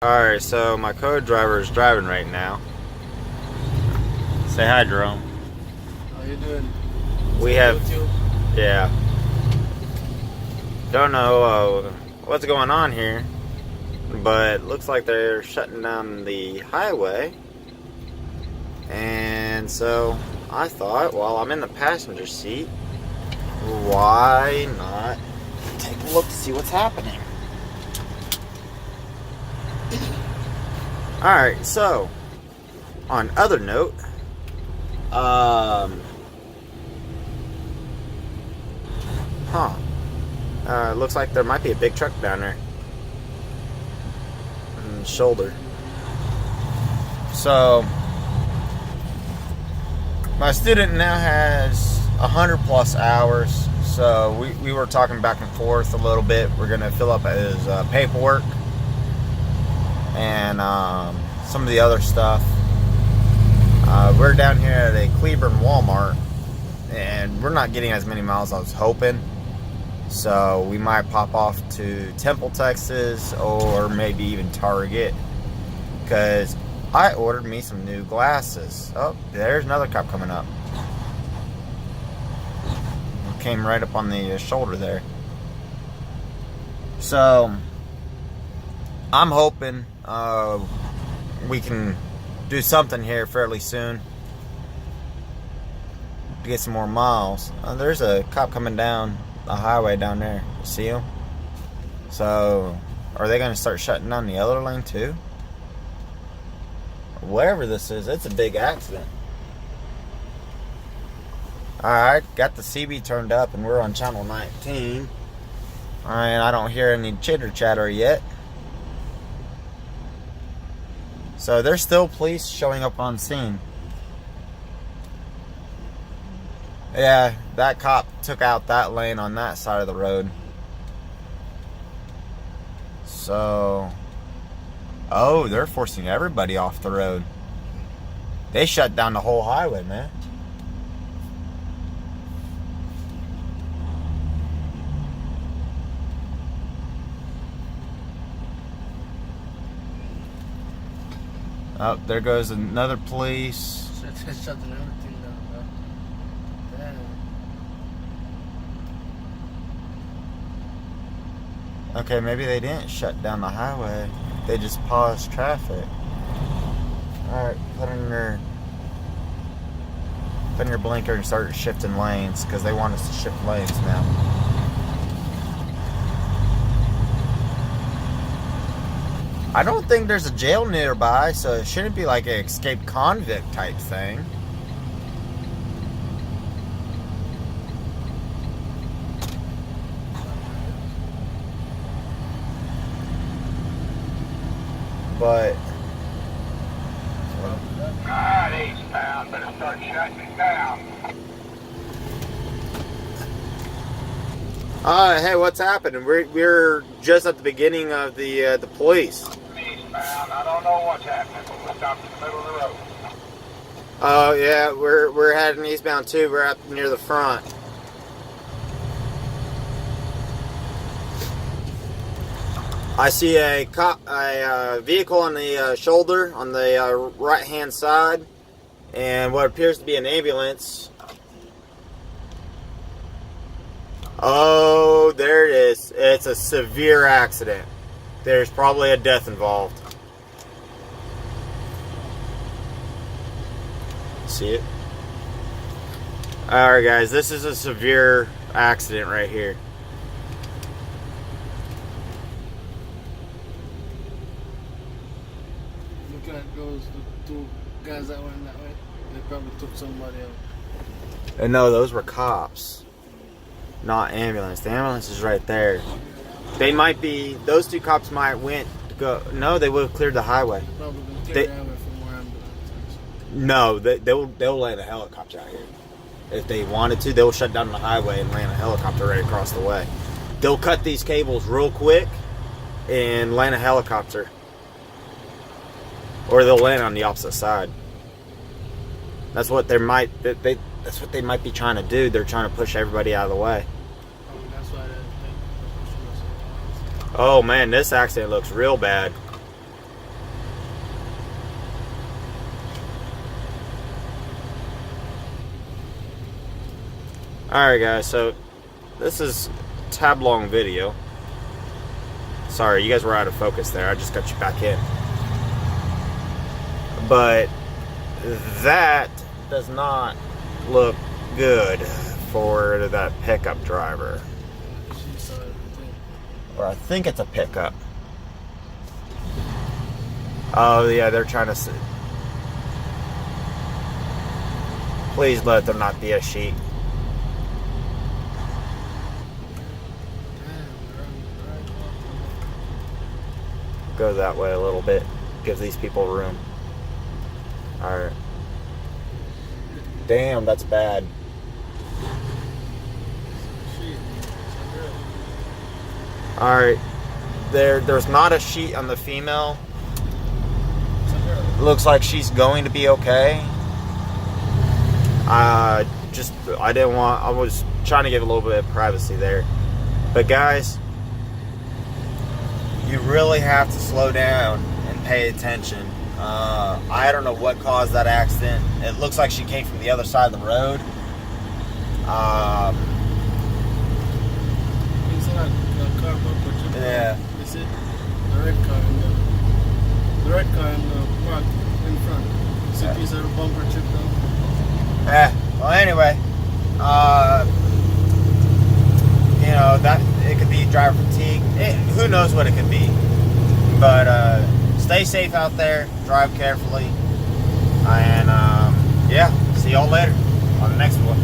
Alright, so my co-driver is driving right now. Say hi, Jerome. How you doing? We have, YouTube? yeah. Don't know what's going on here, but looks like they're shutting down the highway. And so I thought, while I'm in the passenger seat, why not take a look to see what's happening? Alright, so on other note, looks like there might be a big truck down there on the shoulder. So my student now has 100+ hours. So we were talking back and forth a little bit. We're gonna fill up his paperwork and some of the other stuff. We're down here at a Cleburne Walmart, and we're not getting as many miles as I was hoping. So we might pop off to Temple, Texas, or maybe even Target, because I ordered me some new glasses. Oh, there's another cop coming up. Came right up on the shoulder there. So I'm hoping we can do something here fairly soon to get some more miles. There's a cop coming down the highway down there. You see him? So are they going to start shutting down the other lane too? Whatever this is, it's a big accident. Alright, got the CB turned up and we're on channel 19. Alright, I don't hear any chitter chatter yet. So there's still police showing up on scene. Yeah, that cop took out that lane on that side of the road. So, oh, they're forcing everybody off the road. They shut down the whole highway, man. Oh, there goes another police. Shutting everything down, bro. Damn. Okay, maybe they didn't shut down the highway. They just paused traffic. Alright, put in your blinker and start shifting lanes, because they want us to shift lanes now. I don't think there's a jail nearby, so it shouldn't be like an escaped convict type thing. But God, eastbound, better start shutting it down. hey, what's happening? We're just at the beginning of the police. Eastbound, I don't know what's happening, but we're stopped in the middle of the road. Oh yeah, we're heading eastbound too. We're up near the front. I see a vehicle on the shoulder on the right hand side, and what appears to be an ambulance. Oh, there it is. It's a severe accident. There's probably a death involved. See it? Alright guys, this is a severe accident right here. Looking at those the two guys that went that way, they probably took somebody out. And no, those were cops. Not ambulance. The ambulance is right there. They might be, those two cops might went to go, no, they would have cleared the highway. Probably gonna clear the highway from where I'm going. No, they'll land a helicopter out here. If they wanted to, they'll shut down the highway and land a helicopter right across the way. They'll cut these cables real quick and land a helicopter. Or they'll land on the opposite side. That's what that's what they might be trying to do. They're trying to push everybody out of the way. That's why Oh man, this accident looks real bad. Alright guys, so this is a tab long video. Sorry, you guys were out of focus there. I just got you back in. But that does not look good for that pickup driver. She saw everything. Or I think it's a pickup. Oh yeah, they're trying to... Please let there not be a sheet. Go that way a little bit. Give these people room. Alright. Damn, that's bad. Alright. There's not a sheet on the female. Looks like she's going to be okay. I was trying to give a little bit of privacy there. But guys, you really have to slow down and pay attention. I don't know what caused that accident. It looks like she came from the other side of the road. Yeah. You see? The red car in the park in front. You see a piece of the bumper chipped down? Yeah. Well, anyway, you know, that it could be driver fatigue. Who knows what it could be? But stay safe out there. Drive carefully. And yeah, see y'all later on the next one.